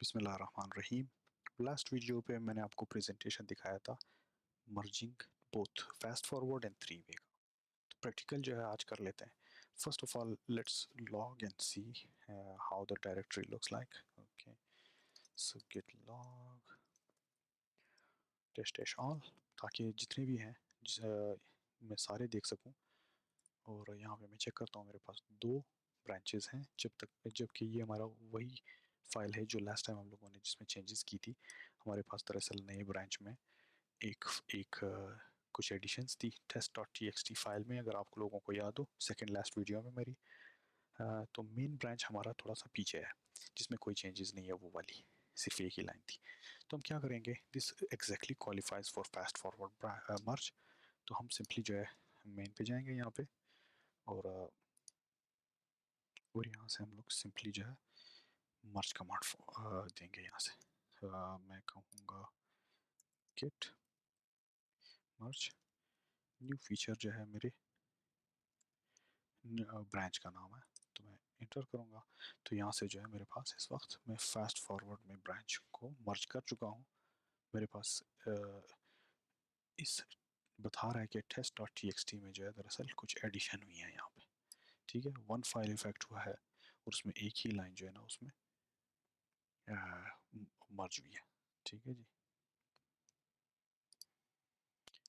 बिस्मिल्लाहिर्रहमानिर्रहीम। Last video पे मैंने आपको प्रेजेंटेशन दिखाया था merging both fast forward and three way का। तो प्रैक्टिकल जो है आज कर लेते हैं। First of all let's log and see how the directory looks like. Okay, so git log test dash all, ताकि जितने भी हैं मैं सारे देख सकूं। और यहाँ पे मैं चेक करता हूँ, मेरे पास दो ब्रांचेस हैं जबकि ये हमारा वही फाइल है जो लास्ट टाइम हम लोगों ने जिसमें चेंजेस की थी। हमारे पास दरअसल नए ब्रांच में एक एक कुछ एडिशंस थी test dot T X T file में, अगर आप लोगों को याद हो सेकंड लास्ट वीडियो में मेरी। तो मेन ब्रांच हमारा थोड़ा सा पीछे है जिसमें कोई चेंजेस नहीं है, वो वाली सिर्फ एक ही लाइन थी। तो हम क्या करेंगे, this exactly qualifies for fast forward merge. तो हम सिंपली जो है मेन पे जाएंगे यहाँ पे, और यहाँ से हम लोग सिंपली जो है मर्ज कमांड देंगे। यहाँ से मैं कहूँगा गेट मर्ज, न्यू फीचर जो है मेरे ब्रांच का नाम है, तो मैं इंटर करूँगा। तो यहाँ से जो है मेरे पास इस वक्त मैं फास्ट फॉरवर्ड में ब्रांच को मर्ज कर चुका हूँ। मेरे पास इस बता रहा है कि test dot T X T में जो है दरअसल कुछ एडिशन हुई है यहाँ पे। ठीक है, वन फाइल इफेक्ट हुआ है और उसमें एक ही लाइन जो है ना उसमें मर्ज हुई है। ठीक है जी।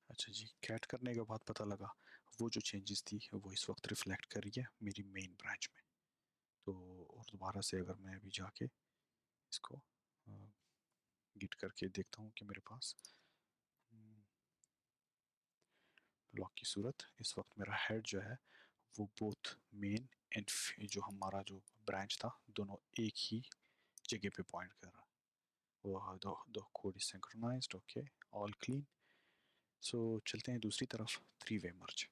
अच्छा जी, कैट करने के बाद पता लगा वो जो चेंजेस थी वो इस वक्त रिफ्लेक्ट कर रही है मेरी मेन ब्रांच में। तो और दोबारा से अगर मैं अभी जाके इसको गिट करके देखता हूँ कि मेरे पास लॉक की सूरत इस वक्त मेरा हेड जो है वो बोथ मेन एंड जो हमारा जो ब्रांच था दोनों एक ही जगह पे पॉइंट कर रहा है। वो दो code is synchronized. Okay, all clean. So चलते हैं दूसरी तरफ, थ्री वे मर्ज।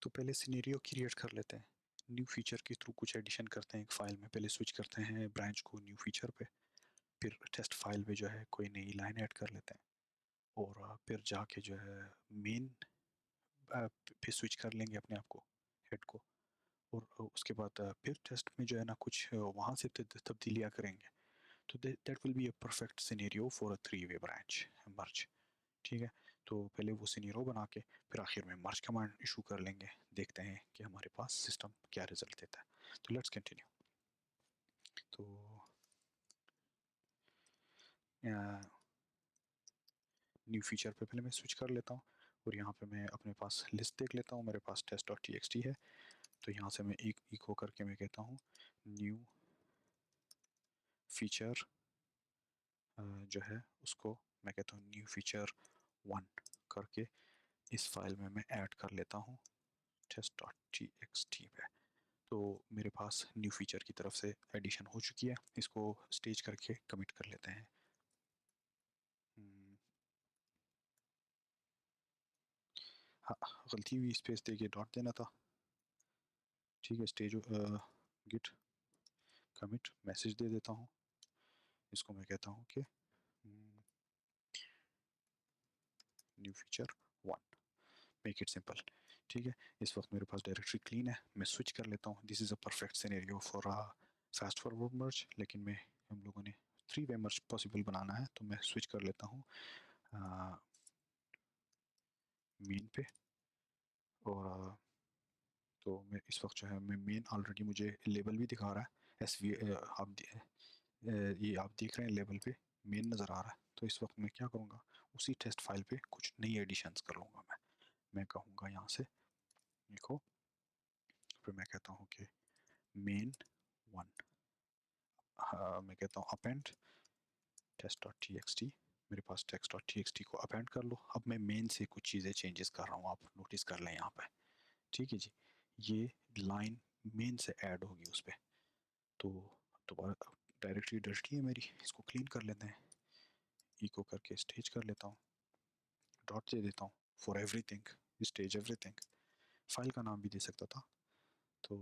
तो पहले सिनेरियो क्रिएट कर लेते हैं, न्यू फीचर के थ्रू कुछ एडिशन करते हैं एक फाइल में। पहले स्विच करते हैं ब्रांच को न्यू फीचर पे, फिर टेस्ट फाइल में जो है कोई नई लाइन ऐड कर लेते हैं, और फिर जाके जो है मेन पे स्विच कर लेंगे अपने आप को, हेड को। और उसके बाद फिर टेस्ट में जो है ना कुछ वहाँ से तब्दीलियाँ करेंगे। तो that will be a perfect scenario for a three way branch merge. ठीक है, तो पहले वो सिनेरियो बना के फिर आखिर में मर्ज कमांड इशू कर लेंगे, देखते हैं कि हमारे पास सिस्टम क्या रिजल्ट देता है। तो लेट्स कंटिन्यू। तो न्यू फीचर पे पहले मैं स्विच कर लेता हूँ, और यहाँ पे मैं अपने पास लिस्ट देख लेता हूँ। मेरे पास test dot T X T है, तो यहाँ से मैं एक इको करके मैं कहता हूँ न्यू फीचर जो है उसको मैं कहता हूँ न्यू फीचर 1 करके इस फाइल में मैं ऐड कर लेता हूँ test dot T X T पे। तो मेरे पास न्यू फीचर की तरफ से एडिशन हो चुकी है, इसको स्टेज करके कमिट कर लेते हैं। हाँ, गलती हुई, स्पेस दे के डॉट देना था। ठीक है, स्टेज गिट कमिट मैसेज दे देता हूँ, इसको मैं कहता हूँ कि new feature 1, make it simple. ठीक है, इस वक्त मेरे पास डायरेक्टरी क्लीन है, मैं स्विच कर लेता हूँ। This is a perfect scenario for fast forward merge, लेकिन मैं हम लोगों ने थ्री वे मर्ज पॉसिबल बनाना है, तो मैं स्विच कर लेता हूँ मेन पे। और तो मैं इस वक्त जो है मैं मेन ऑलरेडी मुझे लेबल भी दिखा रहा है एस वी, ये आप देख रहे हैं लेबल पे मेन नज़र आ रहा है। तो इस वक्त मैं क्या करूँगा, उसी टेस्ट फाइल पे कुछ नई एडिशंस कर लूँगा। मैं कहूँगा यहाँ से देखो, फिर मैं कहता हूँ कि मेन 1, मैं कहता हूँ append test dot T X T. मेरे पास text dot T X T को अपेंड कर लो। अब मैं मेन से कुछ चीज़ें चेंजेस कर रहा हूँ, आप नोटिस कर लें यहाँ पे। ठीक है जी, ये लाइन मेन से ऐड होगी उस पर। तो दोबारा डायरेक्टली डस्टी है मेरी, इसको क्लीन कर लेते हैं, इको करके स्टेज कर लेता हूँ, डॉट दे देता हूँ for everything, stage everything. File का नाम भी दे सकता था। तो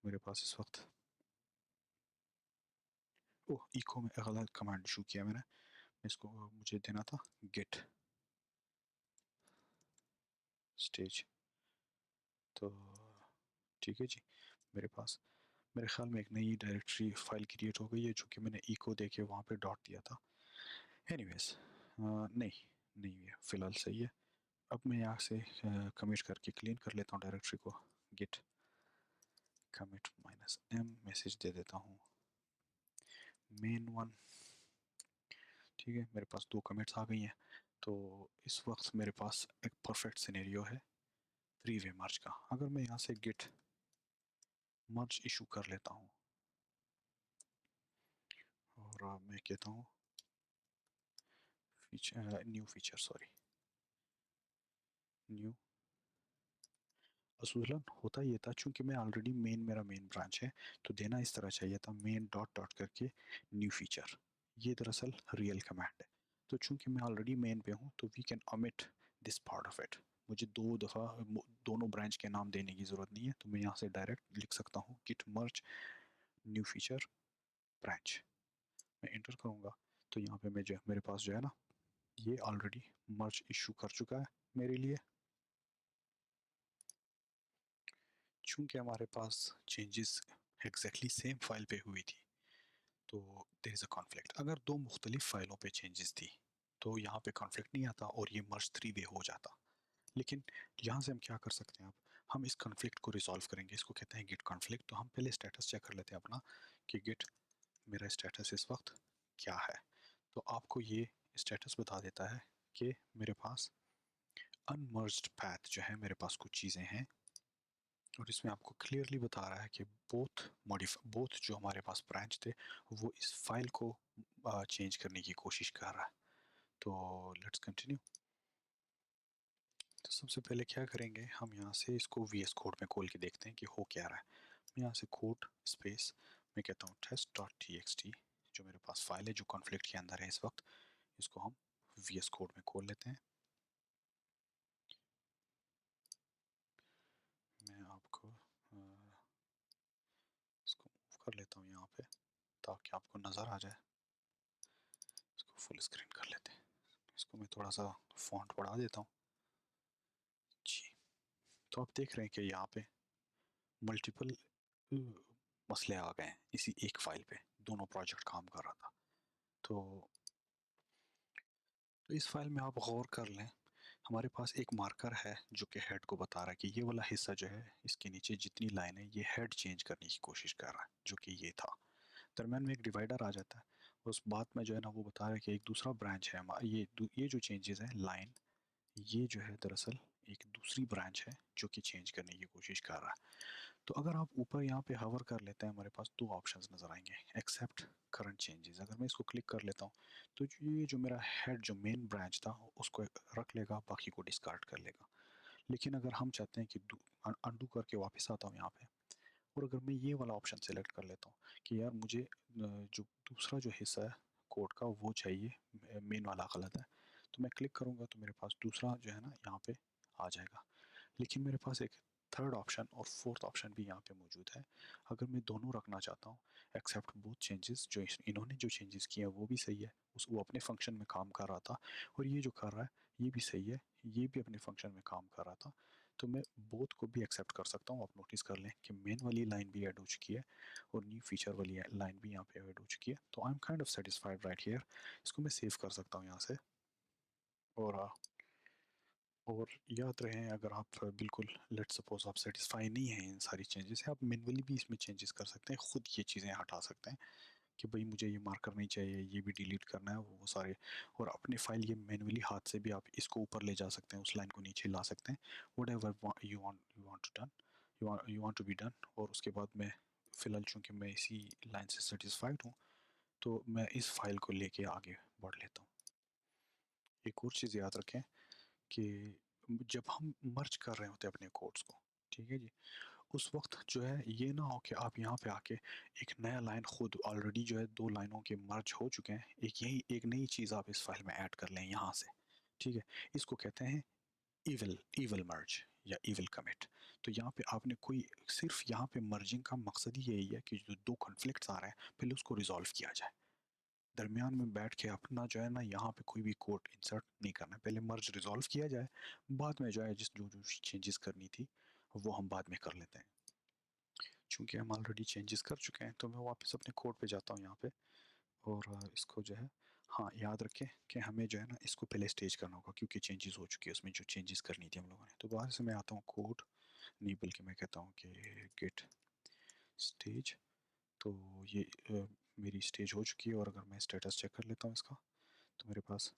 मेरे पास इस वक्त ओह, इको में गलत कमांड इशू किया मैंने, इसको मुझे देना था गेट स्टेज। तो ठीक है जी, मेरे पास मेरे ख्याल में एक नई डायरेक्टरी फाइल क्रिएट हो गई है, जो कि मैंने इको दे के वहाँ पे डॉट दिया था। एनीवेज, नहीं नहीं है, फ़िलहाल सही है। अब मैं यहाँ से कमिट करके क्लीन कर लेता हूँ डायरेक्टरी को। गिट कमिट -m मैसेज दे देता हूँ मेन वन। ठीक है, मेरे पास 2 कमिट्स आ गई हैं। तो इस वक्त मेरे पास एक परफेक्ट सिनेरियो है थ्री वे मर्ज का। अगर मैं यहाँ से गिट मर्ज इशू कर लेता हूँ और मैं कहता हूँ feature, new feature, sorry new. असूलन होता ये था, चूंकि मैं ऑलरेडी मेरा मेन ब्रांच है, तो देना इस तरह चाहिए था मेन डॉट डॉट करके न्यू फीचर। ये दरअसल रियल कमांड है। तो चूंकि मैं ऑलरेडी मेन पे हूँ, तो we can omit this part of it. मुझे 2 दफ़ा दोनों ब्रांच के नाम देने की ज़रूरत नहीं है। तो मैं यहाँ से डायरेक्ट लिख सकता हूँ गिट मर्ज न्यू फीचर ब्रांच। मैं इंटर करूँगा तो यहाँ पे मैं जो मेरे पास जो है ना, ये ऑलरेडी मर्ज इशू कर चुका है मेरे लिए। चूंकि हमारे पास चेंजेस एग्जैक्टली सेम फाइल पे हुई थी, तो देयर इज़ अ कॉन्फ्लिक्ट। अगर 2 मुख्तलिफ फाइलों पे चेंजेस थी, तो यहाँ पे कॉन्फ्लिक्ट नहीं आता और ये मर्ज 3 वे हो जाता। लेकिन यहाँ से हम क्या कर सकते हैं, अब हम इस कॉन्फ्लिक्ट को रिजॉल्व करेंगे। इसको कहते हैं गिट कॉन्फ्लिक्ट। तो हम पहले स्टेटस चेक कर लेते हैं अपना, कि गिट मेरा स्टेटस इस वक्त क्या है। तो आपको ये स्टेटस बता देता है कि मेरे पास अनमर्ज्ड पैथ जो है, मेरे पास कुछ चीज़ें हैं, और इसमें आपको क्लियरली बता रहा है कि बोथ जो हमारे पास ब्रांच थे, वो इस फाइल को चेंज करने की कोशिश कर रहा है। तो लेट्स कंटिन्यू। तो सबसे पहले क्या करेंगे, हम यहाँ से इसको VS कोड में खोल के देखते हैं कि हो क्या रहा है। मैं यहाँ से कोड स्पेस, मैं कहता हूँ test.txt, जो मेरे पास फाइल है जो कॉन्फ्लिक्ट के अंदर है इस वक्त, इसको हम VS कोड में खोल लेते हैं। मैं आपको इसको मूव कर लेता हूँ यहाँ पे, ताकि आपको नज़र आ जाए। इसको फुल स्क्रीन कर लेते हैं। इसको मैं थोड़ा सा फॉन्ट बढ़ा देता हूँ जी। तो आप देख रहे हैं कि यहाँ पे मल्टीपल मसले आ गए हैं इसी एक फाइल पे। दोनों प्रोजेक्ट काम कर रहा था। तो इस फाइल में आप गौर कर लें, हमारे पास एक मार्कर है जो कि हेड को बता रहा है कि ये वाला हिस्सा जो है, इसके नीचे जितनी लाइन है, ये हेड चेंज करने की कोशिश कर रहा है, जो कि ये था। दरम्यान में एक डिवाइडर आ जाता है। उस बात में जो है ना, वो बता रहा है कि एक दूसरा ब्रांच है हमारा। ये जो चेंजेस है लाइन, ये जो है दरअसल एक दूसरी ब्रांच है जो कि चेंज करने की कोशिश कर रहा है। तो अगर आप ऊपर यहाँ पे हवर कर लेते हैं, हमारे पास 2 ऑप्शंस नज़र आएंगे, एक्सेप्ट करंट चेंजेस। अगर मैं इसको क्लिक कर लेता हूँ, तो ये जो मेरा हेड जो मेन ब्रांच था, उसको रख लेगा, बाकी को डिस्कार्ड कर लेगा। लेकिन अगर हम चाहते हैं कि अंडू करके वापस आता हूँ यहाँ पे, और अगर मैं ये वाला ऑप्शन सेलेक्ट कर लेता हूँ कि यार मुझे जो दूसरा जो हिस्सा है कोड का, वो चाहिए, मेन वाला गलत है, तो मैं क्लिक करूँगा तो मेरे पास दूसरा जो है ना यहाँ पे आ जाएगा। लेकिन मेरे पास एक थर्ड ऑप्शन और फोर्थ ऑप्शन भी यहाँ पे मौजूद है। अगर मैं दोनों रखना चाहता हूँ, एक्सेप्ट बोथ चेंजेस, जो इन्होंने जो चेंजेस किए हैं वो भी सही है, वो अपने फंक्शन में काम कर रहा था, और ये जो कर रहा है ये भी सही है, ये भी अपने फंक्शन में काम कर रहा था, तो मैं बोथ को भी एक्सेप्ट कर सकता हूँ। आप नोटिस कर लें कि मेन वाली लाइन भी ऐड हो चुकी है और न्यू फीचर वाली लाइन भी यहाँ पे ऐड हो चुकी है। तो I am kind of satisfied right here. इसको मैं सेव कर सकता हूँ यहाँ से। और याद रहे, अगर आप बिल्कुल लेट सपोज आप सेटिस्फाई नहीं हैं इन सारी चेंजेस से, आप मैनुअली भी इसमें चेंजेस कर सकते हैं, खुद ये चीज़ें हटा सकते हैं कि भाई मुझे ये मार्कर नहीं चाहिए, ये भी डिलीट करना है, वो सारे। और अपनी फाइल ये मैनुअली हाथ से भी आप इसको ऊपर ले जा सकते हैं, उस लाइन को नीचे ला सकते हैं। Whatever you want to be done. और उसके बाद मैं फ़िलहाल चूँकि मैं इसी लाइन से सेटिस्फाइड हूँ, तो मैं इस फाइल को लेके आगे बढ़ लेता हूँ। एक और चीज़ याद रखें कि जब हम मर्ज कर रहे होते हैं अपने कोड्स को, ठीक है जी, उस वक्त जो है ये ना हो कि आप यहाँ पे आके एक नया लाइन खुद, ऑलरेडी जो है 2 लाइनों के मर्ज हो चुके हैं, एक नई चीज़ आप इस फाइल में ऐड कर लें यहाँ से। ठीक है, इसको कहते हैं इविल इविल मर्ज या इविल कमिट। तो यहाँ पे आपने कोई, सिर्फ यहाँ पे मर्जिंग का मकसद ही यही है कि जो 2 कॉन्फ्लिक्ट्स आ रहे हैं, पहले उसको रिजॉल्व किया जाए। दरमियान में बैठ के अपना जो है ना, यहाँ पे कोई भी कोड इंसर्ट नहीं करना है। पहले मर्ज रिजॉल्व किया जाए, बाद में जो है जो जो चेंजेस करनी थी वो हम बाद में कर लेते हैं। चूँकि हम ऑलरेडी चेंजेस कर चुके हैं तो मैं वापस अपने कोड पे जाता हूँ यहाँ पे और इसको जो है, हाँ याद रखें कि हमें जो है ना इसको पहले स्टेज करना होगा क्योंकि चेंजेस हो चुकी है उसमें जो चेंजेस करनी थी हम लोगों ने। तो बाहर से मैं आता हूँ कोड, नहीं बल्कि मैं कहता हूँ कि गेट स्टेज। तो ये मेरी स्टेज हो चुकी है और अगर मैं स्टेटस चेक कर लेता हूँ इसका तो मेरे पास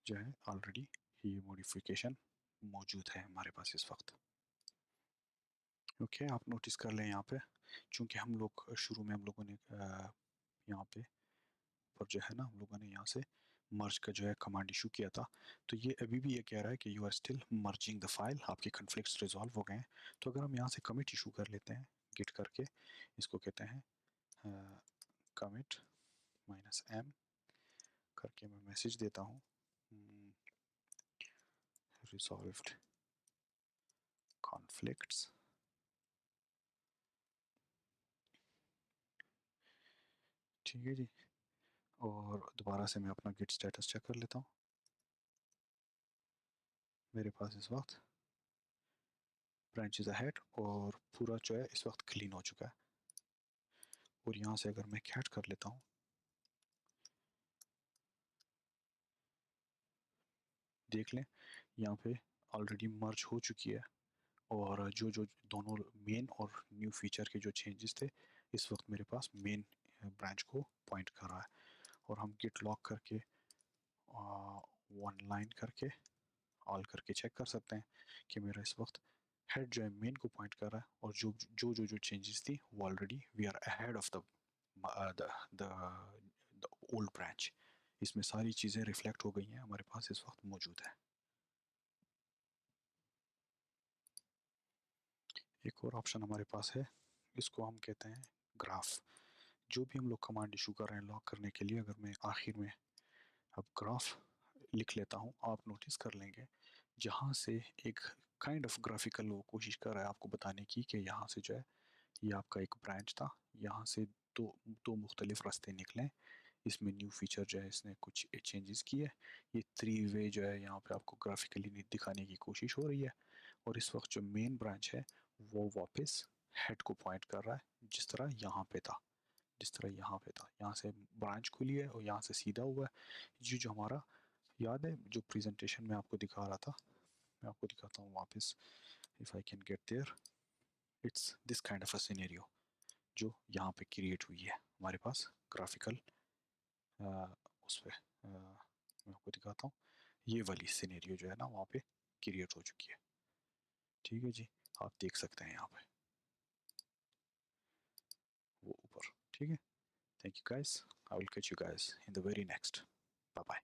जो है ऑलरेडी ये मॉडिफिकेशन मौजूद है हमारे पास इस वक्त। ओके आप नोटिस कर लें यहाँ पे, चूँकि हम लोग शुरू में हम लोगों ने यहाँ पे और जो है ना हम लोगों ने यहाँ से मर्ज का जो है कमांड इशू किया था, तो ये अभी भी ये कह रहा है कि you are still merging the file, आपके कन्फ्लिक्ट्स रिजॉल्व हो गए हैं। तो अगर हम यहाँ से कमिट इशू कर लेते हैं गिट करके, इसको कहते हैं कमिट -m करके मैं मैसेज देता हूँ रिजॉल्व्ड कॉन्फ्लिक्ट्स। ठीक है जी, और दोबारा से मैं अपना गिट स्टेटस चेक कर लेता हूँ। मेरे पास इस वक्त ब्रांचेस अहेड और पूरा जो है इस वक्त क्लीन हो चुका है। और यहाँ से अगर मैं कैट कर लेता हूँ, देख लें यहाँ पे ऑलरेडी मर्ज हो चुकी है और जो जो दोनों मेन और न्यू फीचर के जो चेंजेस थे इस वक्त मेरे पास मेन ब्रांच को पॉइंट कर रहा है। और हम गिट लॉक करके वन लाइन करके ऑल करके चेक कर सकते हैं कि मेरा इस वक्त हेड जो है मेन को पॉइंट कर रहा है और जो चेंजेस थी वो already we are ahead of the old branch. इसमें सारी चीज़ें रिफ्लेक्ट हो गई हैं, हमारे पास इस वक्त मौजूद है। एक और ऑप्शन हमारे पास है, इसको हम कहते हैं ग्राफ। जो भी हम लोग कमांड इशू कर रहे हैं लॉक करने के लिए, अगर मैं आखिर में अब ग्राफ लिख लेता हूँ, आप नोटिस कर लेंगे जहाँ से एक काइंड ऑफ ग्राफिकल वो कोशिश कर रहा है आपको बताने की कि यहाँ से जो है ये आपका एक ब्रांच था, यहाँ से दो दो मुख्तलिफ रास्ते निकले, इसमें न्यू फीचर जो है इसने कुछ चेंजेस किए। ये थ्री वे जो है यहाँ पे आपको ग्राफिकली दिखाने की कोशिश हो रही है। और इस वक्त जो मेन ब्रांच है वो वापस हेड को पॉइंट कर रहा है, जिस तरह यहाँ पे था, जिस तरह यहाँ पे था, यहाँ से ब्रांच खुली है और यहाँ से सीधा हुआ है। ये जो हमारा याद है जो प्रेजेंटेशन में आपको दिखा रहा था, मैं आपको दिखाता हूँ वापस, if I can get there, it's this kind of a scenario जो यहाँ पे क्रिएट हुई है हमारे पास ग्राफिकल उस पर मैं आपको दिखाता हूँ, ये वाली सिनेरियो जो है ना वहाँ पे क्रिएट हो चुकी है। ठीक है जी, आप देख सकते हैं यहाँ पे वो ऊपर। ठीक है, thank you guys, I will catch you guys in the very next, bye bye।